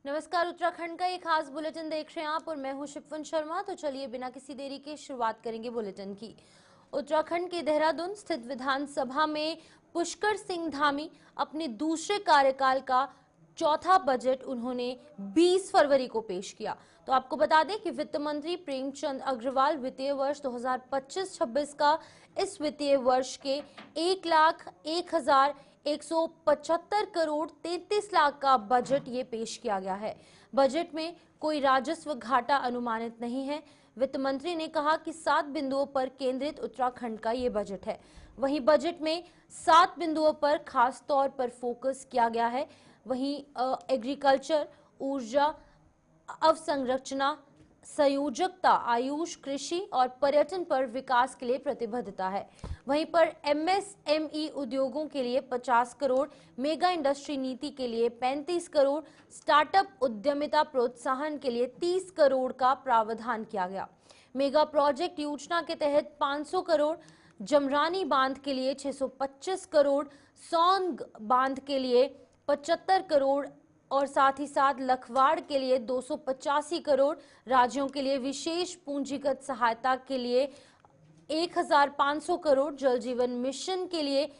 नमस्कार, उत्तराखंड का ये खास बुलेटिन देख रहे हैं आप और मैं हूं शिफन शर्मा। तो चलिए बिना किसी देरी के शुरुआत करेंगे बुलेटिन की। उत्तराखंड के देहरादून स्थित विधानसभा में पुष्कर सिंह धामी अपने दूसरे कार्यकाल का चौथा बजट उन्होंने 20 फरवरी को पेश किया। तो आपको बता दें कि वित्त मंत्री प्रेमचंद अग्रवाल वित्तीय वर्ष 2025-26 का इस वित्तीय वर्ष के 1,01,175 करोड़ 33 लाख का बजट ये पेश किया गया है। बजट में कोई राजस्व घाटा अनुमानित नहीं है। वित्त मंत्री ने कहा कि 7 बिंदुओं पर केंद्रित उत्तराखंड का ये बजट है। वहीं बजट में 7 बिंदुओं पर खास तौर पर फोकस किया गया है। वहीं एग्रीकल्चर, ऊर्जा, अवसंरचना, संयोजकता, आयुष, कृषि और पर्यटन पर विकास के लिए प्रतिबद्धता है। वहीं पर एमएसएमई उद्योगों के लिए 50 करोड़, मेगा इंडस्ट्री नीति के लिए 35 करोड़, स्टार्टअप उद्यमिता प्रोत्साहन के लिए 30 करोड़ का प्रावधान किया गया। मेगा प्रोजेक्ट योजना के तहत 500 करोड़, जमरानी बांध के लिए 625 करोड़, सौंग बांध के लिए 75 करोड़ और साथ ही साथ लखवाड़ के लिए 285 करोड़, राज्यों के लिए विशेष पूंजीगत सहायता के लिए 1,500 करोड़, जल जीवन मिशन के लिए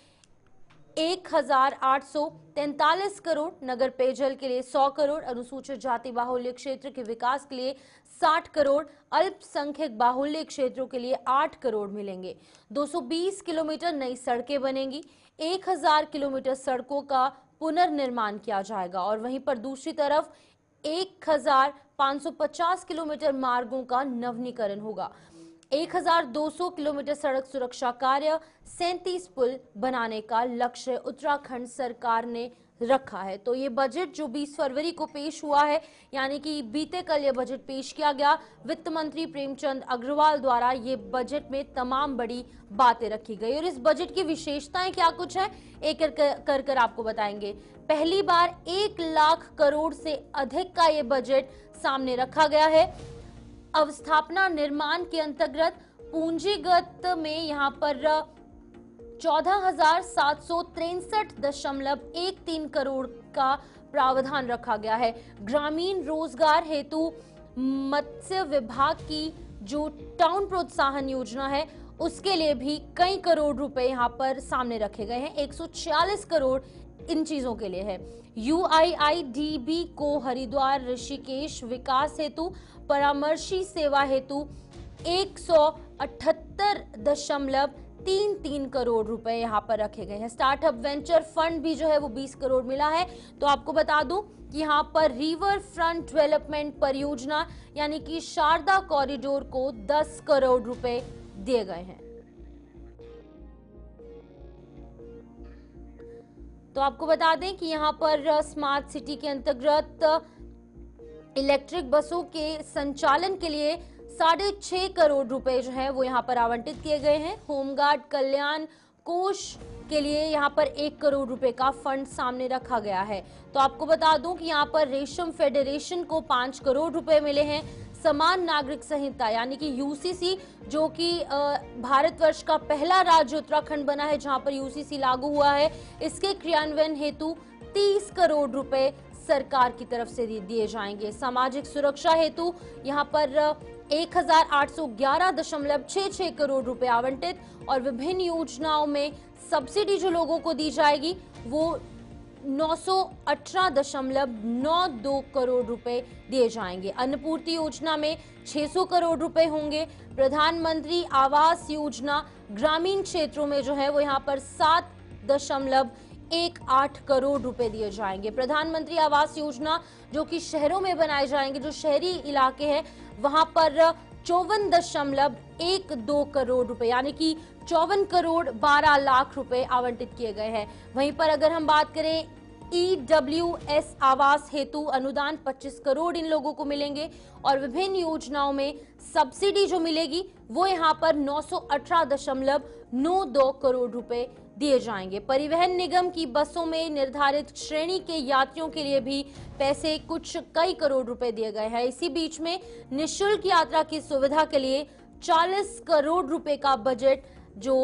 1,843 करोड़, नगर पेयजल के लिए 100 करोड़, अनुसूचित जाति बाहुल्य क्षेत्र के विकास के लिए 60 करोड़, अल्पसंख्यक बाहुल्य क्षेत्रों के लिए 8 करोड़ मिलेंगे। 220 किलोमीटर नई सड़कें बनेंगी। 1,000 किलोमीटर सड़कों का पुनर्निर्माण किया जाएगा और वहीं पर दूसरी तरफ 1,550 किलोमीटर मार्गों का नवीनीकरण होगा। 1,200 किलोमीटर सड़क सुरक्षा कार्य, 37 पुल बनाने का लक्ष्य उत्तराखंड सरकार ने रखा है। तो ये बजट जो 20 फरवरी को पेश हुआ है, यानी कि बीते कल ये बजट पेश किया गया, वित्त मंत्री प्रेमचंद अग्रवाल द्वारा ये बजट में तमाम बड़ी बातें रखी गई। और इस बजट की विशेषताएं क्या कुछ है, एक कर आपको बताएंगे। पहली बार 1 लाख करोड़ से अधिक का ये बजट सामने रखा गया है। अवस्थापना निर्माण के अंतर्गत पूंजीगत में यहाँ पर 14,763.13 करोड़ का प्रावधान रखा गया है। ग्रामीण रोजगार हेतु मत्स्य विभाग की जो टाउन प्रोत्साहन योजना है उसके लिए भी कई करोड़ रुपए यहाँ पर सामने रखे गए हैं। 146 करोड़ इन चीजों के लिए है। UIIDB को हरिद्वार ऋषिकेश विकास हेतु परामर्शी सेवा हेतु 178.33 करोड़ रुपए यहाँ पर रखे गए हैं। स्टार्टअप वेंचर फंड भी जो है वो 20 करोड़ मिला है। तो आपको बता दूं कि यहाँ पर रिवर फ्रंट डेवलपमेंट परियोजना यानी कि शारदा कॉरिडोर को 10 करोड़ रुपए दिए गए हैं। तो आपको बता दें कि यहाँ पर स्मार्ट सिटी के अंतर्गत इलेक्ट्रिक बसों के संचालन के लिए 6.5 करोड़ रुपए जो है वो यहाँ पर आवंटित किए गए हैं। होमगार्ड कल्याण कोष के लिए यहाँ पर 1 करोड़ रुपए का फंड सामने रखा गया है। तो आपको बता दूं कि यहाँ पर रेशम फेडरेशन को 5 करोड़ रुपए मिले हैं। समान नागरिक संहिता यानी कि UCC, जो कि भारतवर्ष का पहला राज्य उत्तराखंड बना है जहां पर UCC लागू हुआ है, इसके क्रियान्वयन हेतु 30 करोड़ रुपए सरकार की तरफ से दिए जाएंगे। सामाजिक सुरक्षा हेतु यहाँ पर 1,811.66 करोड़ रुपए आवंटित और विभिन्न योजनाओं में सब्सिडी जो लोगों को दी जाएगी वो 918.92 करोड़ रुपए दिए जाएंगे। अन्नपूर्ति योजना में 600 करोड़ रुपए होंगे। प्रधानमंत्री आवास योजना ग्रामीण क्षेत्रों में जो है वो यहाँ पर 7.18 करोड़ रुपए दिए जाएंगे। प्रधानमंत्री आवास योजना जो कि शहरों में बनाए जाएंगे, जो शहरी इलाके हैं वहां पर 54.12 करोड़ रुपए यानी कि 54 करोड़ 12 लाख रुपए आवंटित किए गए हैं। वहीं पर अगर हम बात करें EWS आवास हेतु अनुदान 25 करोड़ इन लोगों को मिलेंगे और विभिन्न योजनाओं में सब्सिडी जो मिलेगी वो यहाँ पर 918.92 करोड़ रुपए दिए जाएंगे। परिवहन निगम की बसों में निर्धारित श्रेणी के यात्रियों के लिए भी पैसे कुछ कई करोड़ रुपए दिए गए हैं। इसी बीच में निःशुल्क यात्रा की सुविधा के लिए 40 करोड़ रुपए का बजट जो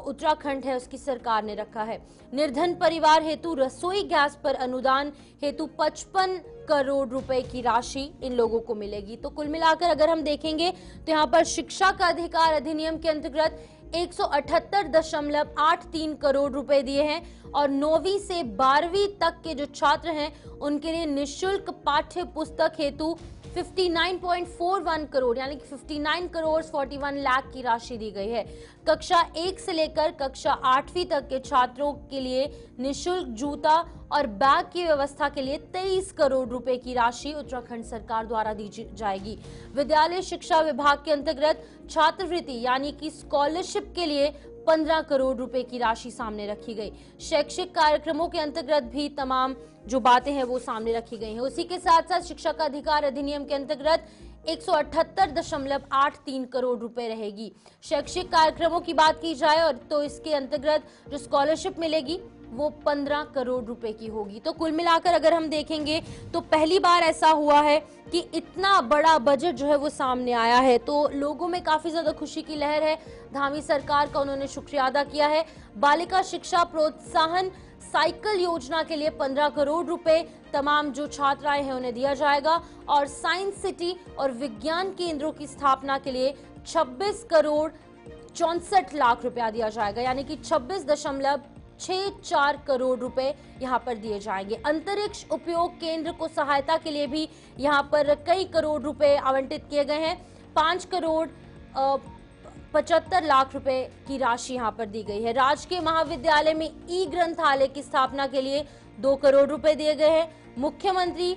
उत्तराखंड है उसकी सरकार ने रखा है। निर्धन परिवार हेतु रसोई गैस पर अनुदान हेतु 55 करोड़ रुपए की राशि इन लोगों को मिलेगी। तो कुल मिलाकर अगर हम देखेंगे तो यहाँ पर शिक्षा का अधिकार अधिनियम के अंतर्गत 178.83 करोड़ रुपए दिए हैं और 9वीं से 12वीं तक के जो छात्र हैं उनके लिए निःशुल्क पाठ्य पुस्तक हेतु 59.41 करोड़ यानी कि 59 करोड़ 41 लाख की राशि दी गई है। कक्षा 1 से लेकर कक्षा 8वीं तक के छात्रों के लिए निःशुल्क जूता और बैग की व्यवस्था के लिए 23 करोड़ रुपए की राशि उत्तराखंड सरकार द्वारा दी जाएगी। विद्यालय शिक्षा विभाग के अंतर्गत छात्रवृत्ति यानी कि स्कॉलरशिप के लिए 15 करोड़ रुपए की राशि सामने रखी गई। शैक्षिक कार्यक्रमों के अंतर्गत भी तमाम जो बातें हैं वो सामने रखी गई हैं। उसी के साथ साथ शिक्षा का अधिकार अधिनियम के अंतर्गत 178.83 करोड़ रुपए रहेगी। शैक्षिक कार्यक्रमों की बात की जाए और तो इसके अंतर्गत जो स्कॉलरशिप मिलेगी वो 15 करोड़ रुपए की होगी। तो कुल मिलाकर अगर हम देखेंगे तो पहली बार ऐसा हुआ है कि इतना बड़ा बजट जो है वो सामने आया है, तो लोगों में काफी ज्यादा खुशी की लहर है। धामी सरकार का उन्होंने शुक्रिया अदा किया है। बालिका शिक्षा प्रोत्साहन साइकिल योजना के लिए 15 करोड़ रुपए तमाम जो छात्राएं हैं उन्हें दिया जाएगा और साइंस सिटी और विज्ञान केंद्रों की स्थापना के लिए 26 करोड़ 64 लाख रुपया दिया जाएगा यानी कि 26.64 करोड़ रुपए यहाँ पर दिए जाएंगे। अंतरिक्ष उपयोग केंद्र को सहायता के लिए भी यहाँ पर कई करोड़ रुपए आवंटित किए गए हैं। 5 करोड़ 75 लाख रुपए की राशि यहाँ पर दी गई है। राजकीय महाविद्यालय में ई ग्रंथालय की स्थापना के लिए 2 करोड़ रुपए दिए गए हैं। मुख्यमंत्री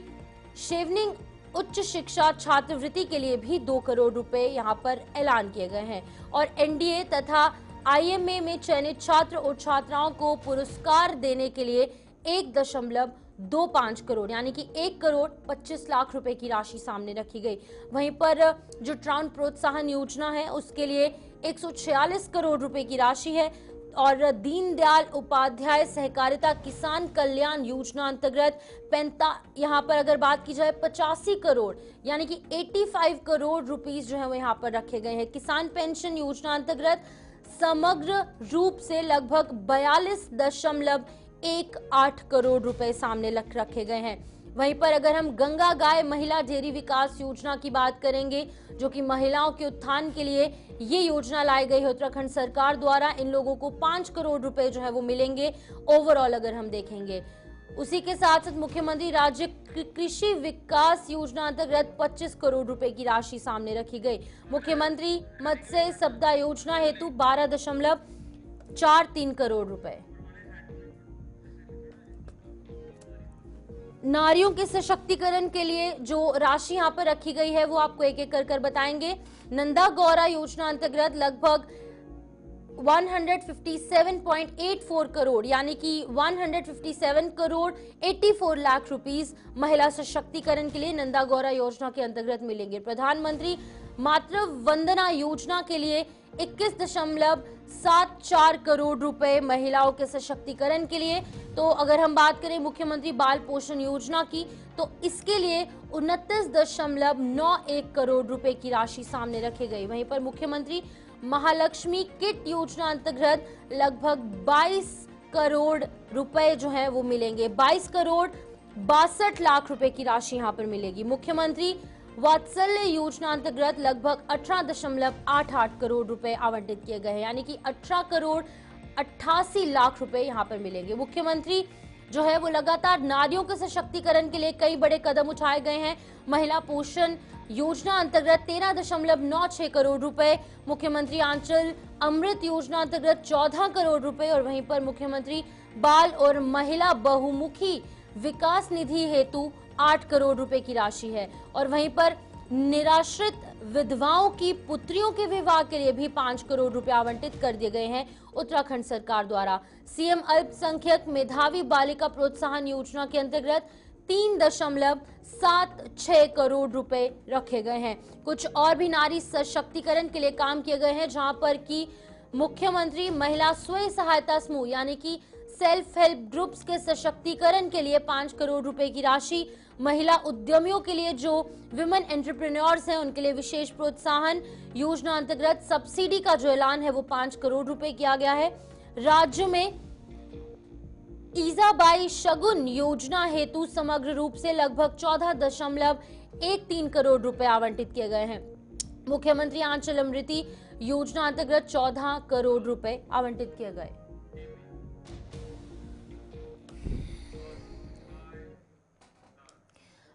शेवनिंग उच्च शिक्षा छात्रवृत्ति के लिए भी 2 करोड़ रुपए यहाँ पर ऐलान किए गए हैं और एनडीए तथा आईएमए में चयनित छात्र और छात्राओं को पुरस्कार देने के लिए 1.25 करोड़ यानी कि 1 करोड़ 25 लाख रुपए की राशि सामने रखी गई। वहीं पर जो ट्राउन प्रोत्साहन योजना है उसके लिए 146 करोड़ रुपए की राशि है और दीनदयाल उपाध्याय सहकारिता किसान कल्याण योजना अंतर्गत यहाँ पर अगर बात की जाए 85 करोड़ यानी कि 85 करोड़ रुपीस जो है वो यहाँ पर रखे गए हैं। किसान पेंशन योजना अंतर्गत समग्र रूप से लगभग 42.18 करोड़ रुपए सामने रखे गए हैं। वहीं पर अगर हम गंगा गाय महिला डेयरी विकास योजना की बात करेंगे जो कि महिलाओं के उत्थान के लिए ये योजना लाई गई है उत्तराखंड सरकार द्वारा, इन लोगों को 5 करोड़ रुपए जो है वो मिलेंगे ओवरऑल अगर हम देखेंगे। उसी के साथ साथ मुख्यमंत्री राज्य कृषि विकास योजना अंतर्गत 25 करोड़ रुपए की राशि सामने रखी गई। मुख्यमंत्री मत्स्य संपदा योजना हेतु 12.43 करोड़ रुपए। नारियों के सशक्तिकरण के लिए जो राशि यहाँ पर रखी गई है वो आपको एक एक कर बताएंगे। नंदा गौरा योजना अंतर्गत लगभग 157.84 करोड़ यानी कि 157 करोड़ 84 लाख रुपीस महिला सशक्तिकरण के लिए नंदा गौरा योजना के अंतर्गत मिलेंगे। प्रधानमंत्री मातृ वंदना योजना के लिए 21.74 करोड़ रुपए महिलाओं के सशक्तिकरण के लिए। तो अगर हम बात करें मुख्यमंत्री बाल पोषण योजना की तो इसके लिए 29.91 करोड़ रुपए की राशि सामने रखी गई। वहीं पर मुख्यमंत्री महालक्ष्मी किट योजना अंतर्गत लगभग 22 करोड़ रुपए जो है वो मिलेंगे। 22 करोड़ 62 लाख रुपए की राशि यहाँ पर मिलेगी। मुख्यमंत्री वात्सल्य योजना अंतर्गत लगभग 18.88 करोड़ रुपए आवंटित किए गए हैं यानी कि 18 करोड़ 88 लाख रुपए यहाँ पर मिलेंगे। मुख्यमंत्री जो है वो लगातार नारियों के सशक्तिकरण के लिए कई बड़े कदम उठाए गए हैं। महिला पोषण योजना अंतर्गत 13.96 करोड़ रुपए, मुख्यमंत्री आंचल अमृत योजना अंतर्गत 14 करोड़ रुपए और वहीं पर मुख्यमंत्री बाल और महिला बहुमुखी विकास निधि हेतु 8 करोड़ रुपए की राशि है और वहीं पर निराश्रित विधवाओं की पुत्रियों के विवाह के लिए भी 5 करोड़ रुपए आवंटित कर दिए गए हैं उत्तराखंड सरकार द्वारा। सीएम अल्पसंख्यक मेधावी बालिका प्रोत्साहन योजना के अंतर्गत 3.76 करोड़ रुपए रखे गए हैं। कुछ और भी नारी सशक्तिकरण के लिए काम किए गए हैं जहां पर कि मुख्यमंत्री महिला स्वयं सहायता समूह यानी कि सेल्फ हेल्प ग्रुप्स के सशक्तिकरण के लिए 5 करोड़ रुपए की राशि, महिला उद्यमियों के लिए जो विमेन एंटरप्रेन्योर्स हैं उनके लिए विशेष प्रोत्साहन योजना अंतर्गत सब्सिडी का जो ऐलान है वो 5 करोड़ रुपए किया गया है। राज्य में ईजाबाई शगुन योजना हेतु समग्र रूप से लगभग 14.13 करोड़ रुपए आवंटित किए गए हैं। मुख्यमंत्री आंचल अमृति योजना अंतर्गत 14 करोड़ रुपए आवंटित किए गए।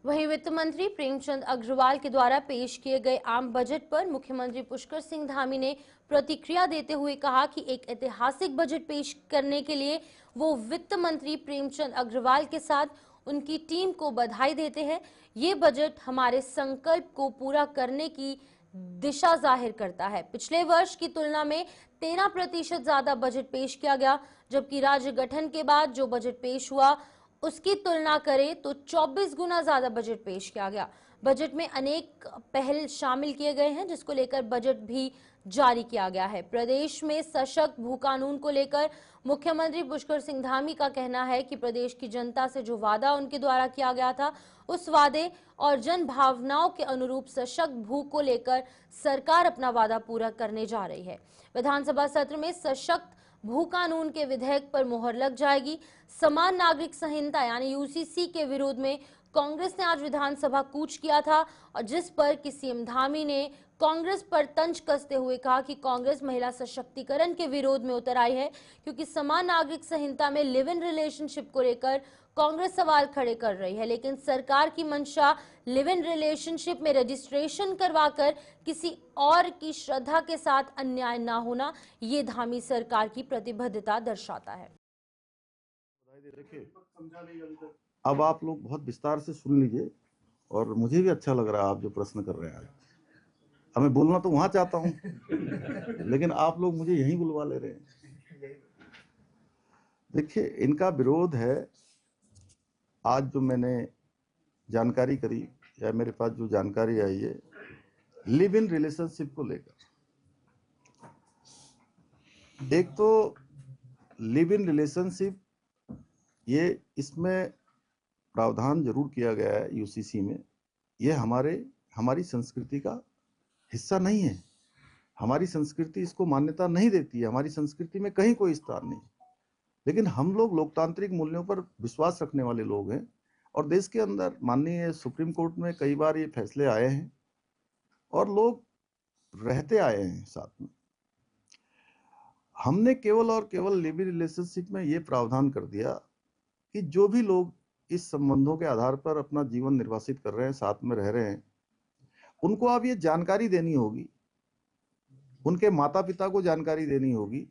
वहीं वित्त मंत्री प्रेमचंद अग्रवाल के द्वारा पेश किए गए आम बजट पर मुख्यमंत्री पुष्कर सिंह धामी ने प्रतिक्रिया देते हुए कहा कि एक ऐतिहासिक बजट पेश करने के लिए वो वित्त मंत्री प्रेमचंद अग्रवाल के साथ उनकी टीम को बधाई देते हैं। ये बजट हमारे संकल्प को पूरा करने की दिशा जाहिर करता है। पिछले वर्ष की तुलना में 13% ज्यादा बजट पेश किया गया, जबकि राज्य गठन के बाद जो बजट पेश हुआ उसकी तुलना करें तो 24 गुना ज्यादा बजट पेश किया गया। बजट में अनेक पहल शामिल किए गए हैं, जिसको लेकर बजट भी जारी किया गया है। प्रदेश में सशक्त भू कानून को लेकर मुख्यमंत्री पुष्कर सिंह धामी का कहना है कि प्रदेश की जनता से जो वादा उनके द्वारा किया गया था, उस वादे और जन भावनाओं के अनुरूप सशक्त भू को लेकर सरकार अपना वादा पूरा करने जा रही है। विधानसभा सत्र में सशक्त भू कानून के विधेयक पर मुहर लग जाएगी। समान नागरिक संहिता यानी यूसीसी के विरोध में कांग्रेस ने आज विधानसभा कूच किया था, और जिस पर कि सीएम धामी ने कांग्रेस पर तंज कसते हुए कहा कि कांग्रेस महिला सशक्तिकरण के विरोध में उतर आई है, क्योंकि समान नागरिक संहिता में लिव इन रिलेशनशिप को लेकर कांग्रेस सवाल खड़े कर रही है। लेकिन सरकार की मंशा लिव इन रिलेशनशिप में रजिस्ट्रेशन करवाकर किसी और की श्रद्धा के साथ अन्याय ना होना, ये धामी सरकार की प्रतिबद्धता दर्शाता है। अब आप लोग बहुत विस्तार से सुन लीजिए, और मुझे भी अच्छा लग रहा है आप जो प्रश्न कर रहे हैं। हमें बोलना तो वहां चाहता हूं, लेकिन आप लोग मुझे यहीं बुलवा ले रहे हैं। देखिए, इनका विरोध है। आज जो मैंने जानकारी करी या मेरे पास जो जानकारी आई है लिव इन रिलेशनशिप को लेकर, एक तो लिव इन रिलेशनशिप ये इसमें प्रावधान जरूर किया गया है यूसीसी में। ये हमारी संस्कृति का हिस्सा नहीं है। हमारी संस्कृति इसको मान्यता नहीं देती है। हमारी संस्कृति में कहीं कोई स्थान नहीं। लेकिन हम लोग लोकतांत्रिक मूल्यों पर विश्वास रखने वाले लोग हैं, और देश के अंदर माननीय सुप्रीम कोर्ट में कई बार ये फैसले आए हैं और लोग रहते आए हैं साथ में। हमने केवल और केवल लिव इन रिलेशनशिप में ये प्रावधान कर दिया कि जो भी लोग इस संबंधों के आधार पर अपना जीवन निर्वासित कर रहे हैं, साथ में रह रहे हैं, उनको अब ये जानकारी देनी होगी, उनके माता पिता को जानकारी देनी होगी,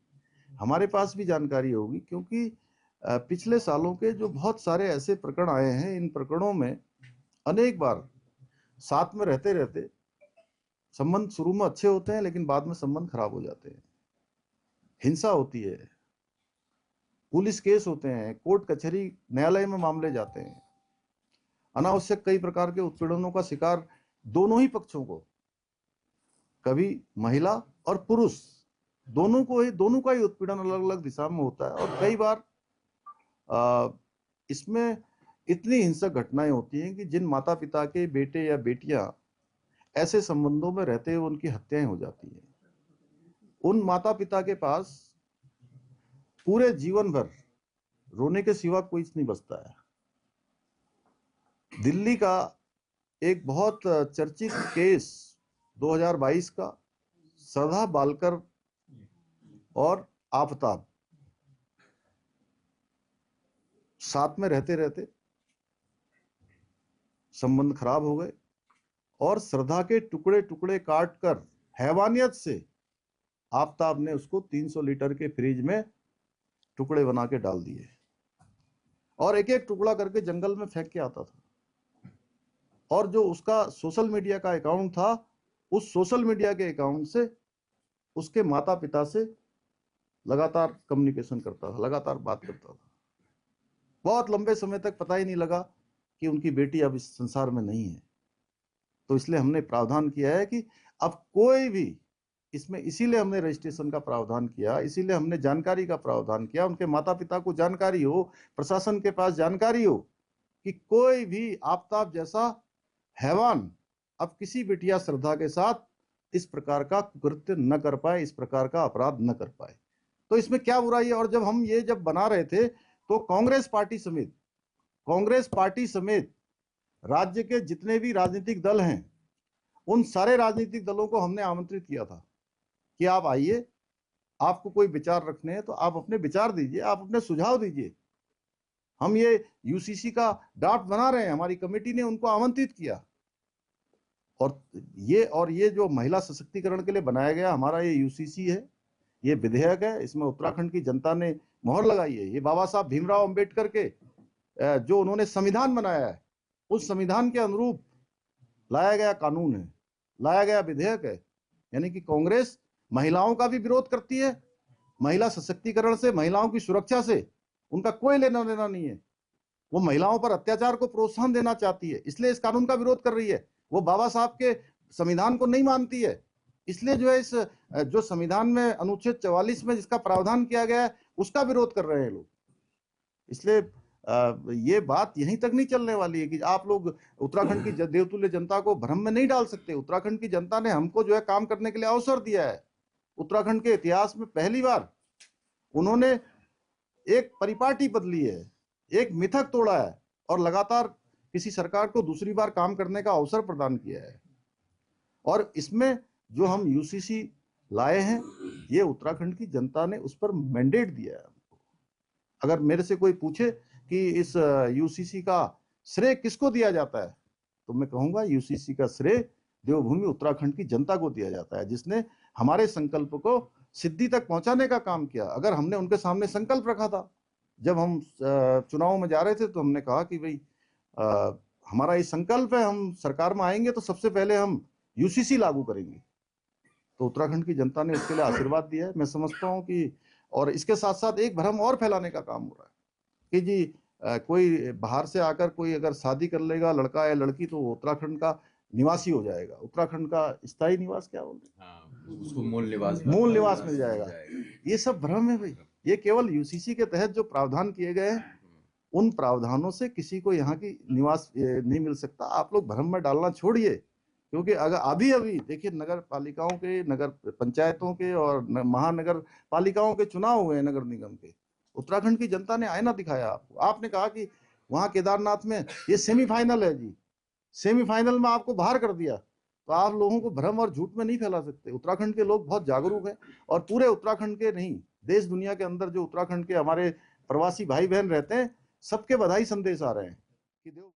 हमारे पास भी जानकारी होगी, क्योंकि पिछले सालों के जो बहुत सारे ऐसे प्रकरण आए हैं, इन प्रकरणों में अनेक बार साथ में रहते रहते संबंध शुरू में अच्छे होते हैं, लेकिन बाद में संबंध खराब हो जाते हैं, हिंसा होती है, पुलिस केस होते हैं, कोर्ट कचहरी न्यायालय में मामले जाते हैं, अनावश्यक कई प्रकार के उत्पीड़नों का शिकार दोनों ही पक्षों को, कभी महिला और पुरुष दोनों का ही उत्पीड़न अलग अलग दिशा में होता है। और कई बार इसमें इतनी हिंसक घटनाएं होती हैं कि जिन माता पिता के बेटे या बेटियां ऐसे संबंधों में रहते हुए उनकी हत्याएं हो जाती हैं। उन माता पिता के पास पूरे जीवन भर रोने के सिवा कुछ नहीं बचता है। दिल्ली का एक बहुत चर्चित केस 2022 का, श्रद्धा बालकर और आफताब साथ में रहते रहते संबंध खराब हो गए, और श्रद्धा के टुकड़े टुकड़े काट कर हैवानियत से आफताब ने उसको 300 लीटर के फ्रिज में टुकड़े बना के डाल दिए, और एक एक टुकड़ा करके जंगल में फेंक के आता था। और जो उसका सोशल मीडिया का अकाउंट था, उस सोशल मीडिया के अकाउंट से उसके माता पिता से लगातार कम्युनिकेशन करता था, लगातार बात करता था। बहुत लंबे समय तक पता ही नहीं लगा कि उनकी बेटी अब इस संसार में नहीं है। तो इसलिए हमने प्रावधान किया है कि अब कोई भी इसमें, इसीलिए हमने रजिस्ट्रेशन का प्रावधान किया, इसीलिए हमने जानकारी का प्रावधान किया, उनके माता पिता को जानकारी हो, प्रशासन के पास जानकारी हो कि कोई भी आफताब जैसा हैवान अब किसी बिटिया श्रद्धा के साथ इस प्रकार का कृत्य न कर पाए, इस प्रकार का अपराध न कर पाए। तो इसमें क्या बुराई है? और जब हम ये बना रहे थे तो कांग्रेस पार्टी समेत राज्य के जितने भी राजनीतिक दल हैं, उन सारे राजनीतिक दलों को हमने आमंत्रित किया था कि आप आइए, आपको कोई विचार रखने हैं तो आप अपने विचार दीजिए, आप अपने सुझाव दीजिए। हम ये यूसीसी का ड्राफ्ट बना रहे हैं, हमारी कमेटी ने उनको आमंत्रित किया। और ये जो महिला सशक्तिकरण के लिए बनाया गया हमारा ये यूसीसी है, ये विधेयक है, इसमें उत्तराखंड की जनता ने मोहर लगाई है। ये बाबा साहब भीमराव अंबेडकर के जो उन्होंने संविधान बनाया है, उस संविधान के अनुरूप लाया गया कानून है, लाया गया विधेयक है। यानी कि कांग्रेस महिलाओं का भी विरोध करती है, महिला सशक्तिकरण से, महिलाओं की सुरक्षा से उनका कोई लेना देना नहीं है। वो महिलाओं पर अत्याचार को प्रोत्साहन देना चाहती है, इसलिए इस कानून का विरोध कर रही है। वो बाबा साहब के संविधान को नहीं मानती है, इसलिए जो है इस जो संविधान में अनुच्छेद 44 में जिसका प्रावधान किया गया है उसका विरोध कर रहे हैं लोग। इसलिए ये बात यहीं तक नहीं चलने वाली है कि आप लोग उत्तराखंड की देवतुल्य जनता को भ्रम में नहीं डाल सकते। उत्तराखंड की जनता ने हमको जो है काम करने के लिए अवसर दिया है। उत्तराखंड के इतिहास में पहली बार उन्होंने एक परिपाटी बदली है, एक मिथक तोड़ा है और लगातार किसी सरकार को दूसरी बार काम करने का अवसर प्रदान किया है। और इसमें जो हम यूसीसी लाए हैं, ये उत्तराखंड की जनता ने उस पर मैंडेट दिया है हमको। अगर मेरे से कोई पूछे कि इस यूसीसी का श्रेय किसको दिया जाता है, तो मैं कहूंगा यूसीसी का श्रेय देवभूमि उत्तराखंड की जनता को दिया जाता है, जिसने हमारे संकल्प को सिद्धि तक पहुंचाने का काम किया। अगर हमने उनके सामने संकल्प रखा था, जब हम चुनाव में जा रहे थे, तो हमने कहा कि भाई हमारा ये संकल्प है, हम सरकार में आएंगे तो सबसे पहले हम यूसीसी लागू करेंगे। तो उत्तराखंड की जनता ने उसके लिए आशीर्वाद दिया है। मैं समझता हूं कि और इसके साथ साथ एक भ्रम और फैलाने का काम हो रहा है कि जी कोई बाहर से आकर कोई अगर शादी कर लेगा, लड़का या लड़की, तो उत्तराखंड का निवासी हो जाएगा। उत्तराखंड का स्थायी निवास क्या बोलते हैं, उसको मूल निवास मिल जाएगा। ये सब भ्रम है भाई। ये केवल यूसीसी के तहत जो प्रावधान किए गए हैं, उन प्रावधानों से किसी को यहाँ की निवास नहीं मिल सकता। आप लोग भ्रम में डालना छोड़िए, क्योंकि अगर अभी देखिए नगर पालिकाओं के, नगर पंचायतों के और महानगर पालिकाओं के चुनाव हुए हैं, नगर निगम के। उत्तराखंड की जनता ने आईना दिखाया आपको। आपने कहा कि वहां केदारनाथ में ये सेमीफाइनल है जी, सेमीफाइनल में आपको बाहर कर दिया। तो आप लोगों को भ्रम और झूठ में नहीं फैला सकते। उत्तराखंड के लोग बहुत जागरूक हैं, और पूरे उत्तराखंड के नहीं, देश दुनिया के अंदर जो उत्तराखंड के हमारे प्रवासी भाई बहन रहते हैं, सबके बधाई संदेश आ रहे हैं कि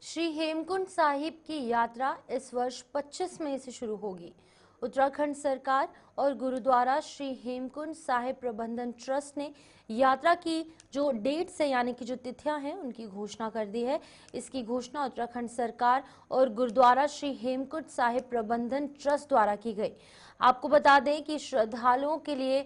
श्री हेमकुंड साहिब की यात्रा इस वर्ष 25 मई से शुरू होगी। उत्तराखंड सरकार और गुरुद्वारा श्री हेमकुंड साहिब प्रबंधन ट्रस्ट ने यात्रा की जो डेट्स है, यानी कि जो तिथियां हैं, उनकी घोषणा कर दी है। इसकी घोषणा उत्तराखंड सरकार और गुरुद्वारा श्री हेमकुंड साहिब प्रबंधन ट्रस्ट द्वारा की गई। आपको बता दें कि श्रद्धालुओं के लिए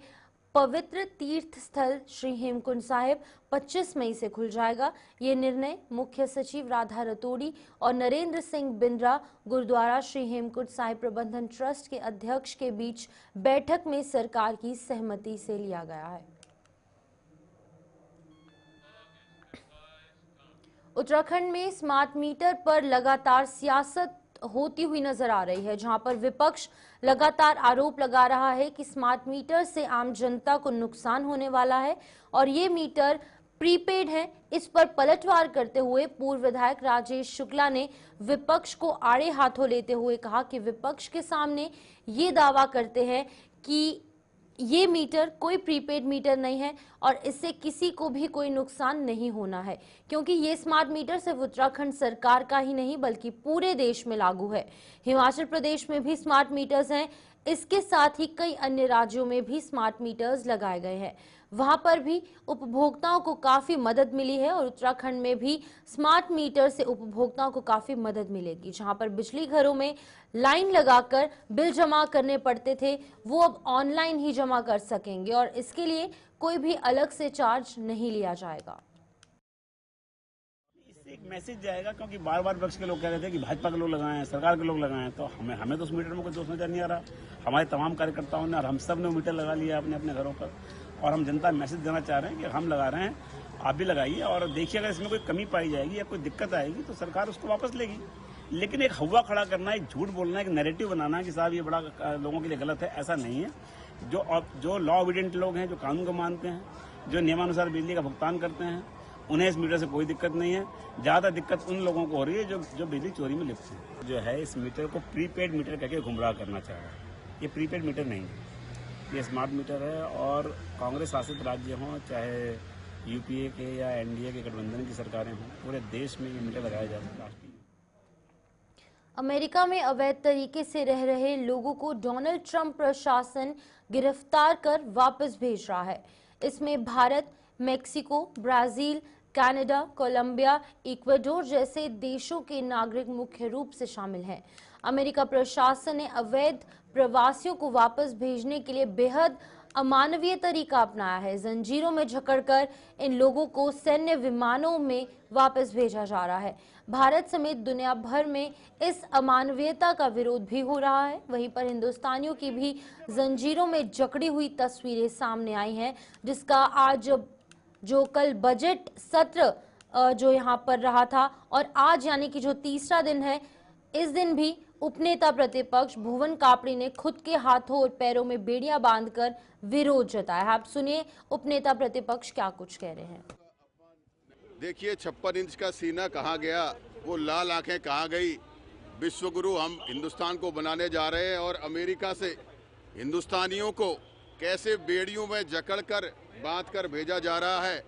पवित्र तीर्थ स्थल श्री हेमकुंड साहिब 25 मई से खुल जाएगा। ये निर्णय मुख्य सचिव राधा रतोड़ी और नरेंद्र सिंह बिंद्रा, गुरुद्वारा श्री हेमकुंड साहिब प्रबंधन ट्रस्ट के अध्यक्ष के बीच बैठक में सरकार की सहमति से लिया गया है। उत्तराखंड में स्मार्ट मीटर पर लगातार सियासत होती हुई नजर आ रही है, जहां पर विपक्ष लगातार आरोप लगा रहा है कि स्मार्ट मीटर से आम जनता को नुकसान होने वाला है और ये मीटर प्रीपेड है। इस पर पलटवार करते हुए पूर्व विधायक राजेश शुक्ला ने विपक्ष को आड़े हाथों लेते हुए कहा कि विपक्ष के सामने ये दावा करते हैं कि ये मीटर कोई प्रीपेड मीटर नहीं है और इससे किसी को भी कोई नुकसान नहीं होना है, क्योंकि ये स्मार्ट मीटर सिर्फ उत्तराखंड सरकार का ही नहीं बल्कि पूरे देश में लागू है। हिमाचल प्रदेश में भी स्मार्ट मीटर्स हैं, इसके साथ ही कई अन्य राज्यों में भी स्मार्ट मीटर्स लगाए गए हैं। वहां पर भी उपभोक्ताओं को काफी मदद मिली है और उत्तराखंड में भी स्मार्ट मीटर से उपभोक्ताओं को काफी मदद मिलेगी। जहां पर बिजली घरों में लाइन लगाकर बिल जमा करने पड़ते थे, वो अब ऑनलाइन ही जमा कर सकेंगे और इसके लिए कोई भी अलग से चार्ज नहीं लिया जाएगा। इससे एक मैसेज जाएगा, क्योंकि बार बार विपक्ष के लोग कह रहे थे कि भाजपा के लोग लगाए हैं, सरकार के लोग लगाए हैं, तो हमें तो उस मीटर में कोई दोष नजर नहीं आ रहा। हमारे तमाम कार्यकर्ताओं ने और हम सब ने मीटर लगा लिया अपने अपने घरों पर, और हम जनता मैसेज देना चाह रहे हैं कि हम लगा रहे हैं, आप भी लगाइए। और देखिए, अगर इसमें कोई कमी पाई जाएगी या कोई दिक्कत आएगी तो सरकार उसको वापस लेगी। लेकिन एक हवा खड़ा करना, एक झूठ बोलना, एक नैरेटिव बनाना कि साहब ये बड़ा लोगों के लिए गलत है, ऐसा नहीं है। जो लॉ ओबीडिएंट लोग हैं, जो कानून को मानते हैं, जो नियमानुसार बिजली का भुगतान करते हैं उन्हें इस मीटर से कोई दिक्कत नहीं है। ज़्यादा दिक्कत उन लोगों को हो रही है जो बिजली चोरी में लिप्त हैं। जो है इस मीटर को प्रीपेड मीटर कहकर गुमराह करना चाह रहा है। ये प्रीपेड मीटर नहीं है, ये स्मार्ट मीटर है। और कांग्रेस शासित राज्य हों चाहे यूपीए के या एनडीए के गठबंधन की सरकारें हों, पूरे देश में ये मीटर लगाया जा रहा है। अमेरिका में अवैध तरीके से रह रहे लोगों को डोनाल्ड ट्रंप प्रशासन गिरफ्तार कर वापस भेज रहा है। इसमें Bharat, Mexico, Brazil, Canada, Colombia, Ecuador जैसे देशों के नागरिक मुख्य रूप से शामिल हैं। अमेरिका प्रशासन ने अवैध प्रवासियों को वापस भेजने के लिए बेहद अमानवीय तरीका अपनाया है। जंजीरों में जकड़कर इन लोगों को सैन्य विमानों में वापस भेजा जा रहा है। भारत समेत दुनिया भर में इस अमानवीयता का विरोध भी हो रहा है। वहीं पर हिंदुस्तानियों की भी जंजीरों में जकड़ी हुई तस्वीरें सामने आई हैं, जिसका आज जो कल बजट सत्र जो यहाँ पर रहा था और आज यानी कि जो तीसरा दिन है, इस दिन भी उपनेता प्रतिपक्ष भुवन कापड़ी ने खुद के हाथों और पैरों में बेड़ियां बांधकर विरोध जताया। आप सुनिए उपनेता प्रतिपक्ष क्या कुछ कह रहे हैं। देखिए 56 इंच का सीना कहाँ गया, वो लाल आंखें कहाँ गई। विश्वगुरु हम हिंदुस्तान को बनाने जा रहे हैं और अमेरिका से हिंदुस्तानियों को कैसे बेड़ियों में जकड़कर बांध कर भेजा जा रहा है,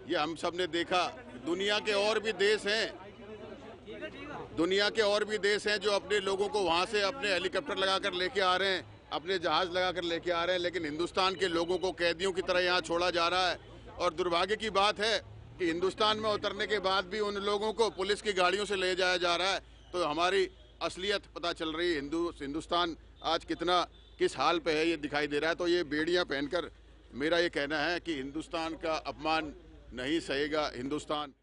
ये हम सब ने देखा। दुनिया के और भी देश हैं जो अपने लोगों को वहाँ से अपने हेलीकॉप्टर लगाकर लेके आ रहे हैं, अपने जहाज लगाकर लेके आ रहे हैं, लेकिन हिंदुस्तान के लोगों को कैदियों की तरह यहाँ छोड़ा जा रहा है। और दुर्भाग्य की बात है कि हिंदुस्तान में उतरने के बाद भी उन लोगों को पुलिस की गाड़ियों से ले जाया जा रहा है। तो हमारी असलियत पता चल रही है, हिंदुस्तान आज किस हाल पे है ये दिखाई दे रहा है। तो ये बेड़ियां पहनकर मेरा ये कहना है कि हिंदुस्तान का अपमान नहीं सहेगा हिंदुस्तान।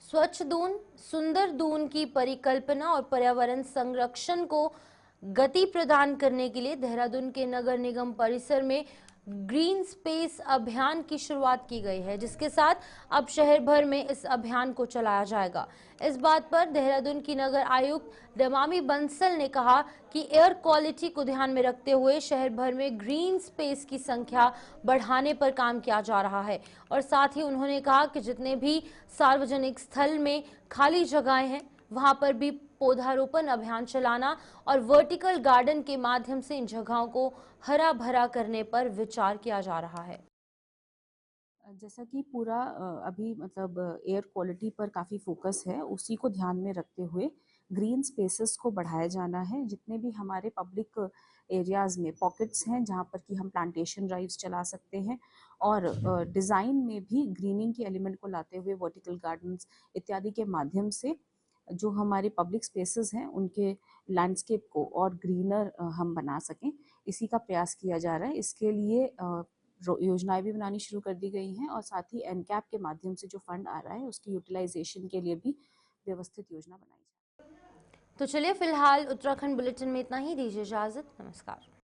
स्वच्छ दून, सुंदर दून की परिकल्पना और पर्यावरण संरक्षण को गति प्रदान करने के लिए देहरादून के नगर निगम परिसर में ग्रीन स्पेस अभियान की शुरुआत की गई है, जिसके साथ अब शहर भर में इस अभियान को चलाया जाएगा। इस बात पर देहरादून की नगर आयुक्त रमामी बंसल ने कहा कि एयर क्वालिटी को ध्यान में रखते हुए शहर भर में ग्रीन स्पेस की संख्या बढ़ाने पर काम किया जा रहा है। और साथ ही उन्होंने कहा कि जितने भी सार्वजनिक स्थल में खाली जगहें हैं वहां पर भी पौधारोपण अभियान चलाना और वर्टिकल गार्डन के माध्यम से इन जगहों को हरा भरा करने पर विचार किया जा रहा है। जैसा कि पूरा अभी मतलब एयर क्वालिटी पर काफ़ी फोकस है, उसी को ध्यान में रखते हुए ग्रीन स्पेसेस को बढ़ाया जाना है। जितने भी हमारे पब्लिक एरियाज़ में पॉकेट्स हैं जहाँ पर कि हम प्लांटेशन ड्राइव्स चला सकते हैं और डिज़ाइन में भी ग्रीनिंग के एलिमेंट को लाते हुए वर्टिकल गार्डन्स इत्यादि के माध्यम से जो हमारे पब्लिक स्पेसेस हैं उनके लैंडस्केप को और ग्रीनर हम बना सकें, इसी का प्रयास किया जा रहा है। इसके लिए योजनाएं भी बनानी शुरू कर दी गई हैं और साथ ही एनकैप के माध्यम से जो फंड आ रहा है उसकी यूटिलाइजेशन के लिए भी व्यवस्थित योजना बनाई जाए। तो चलिए फिलहाल उत्तराखंड बुलेटिन में इतना ही, दीजिए इजाजत, नमस्कार।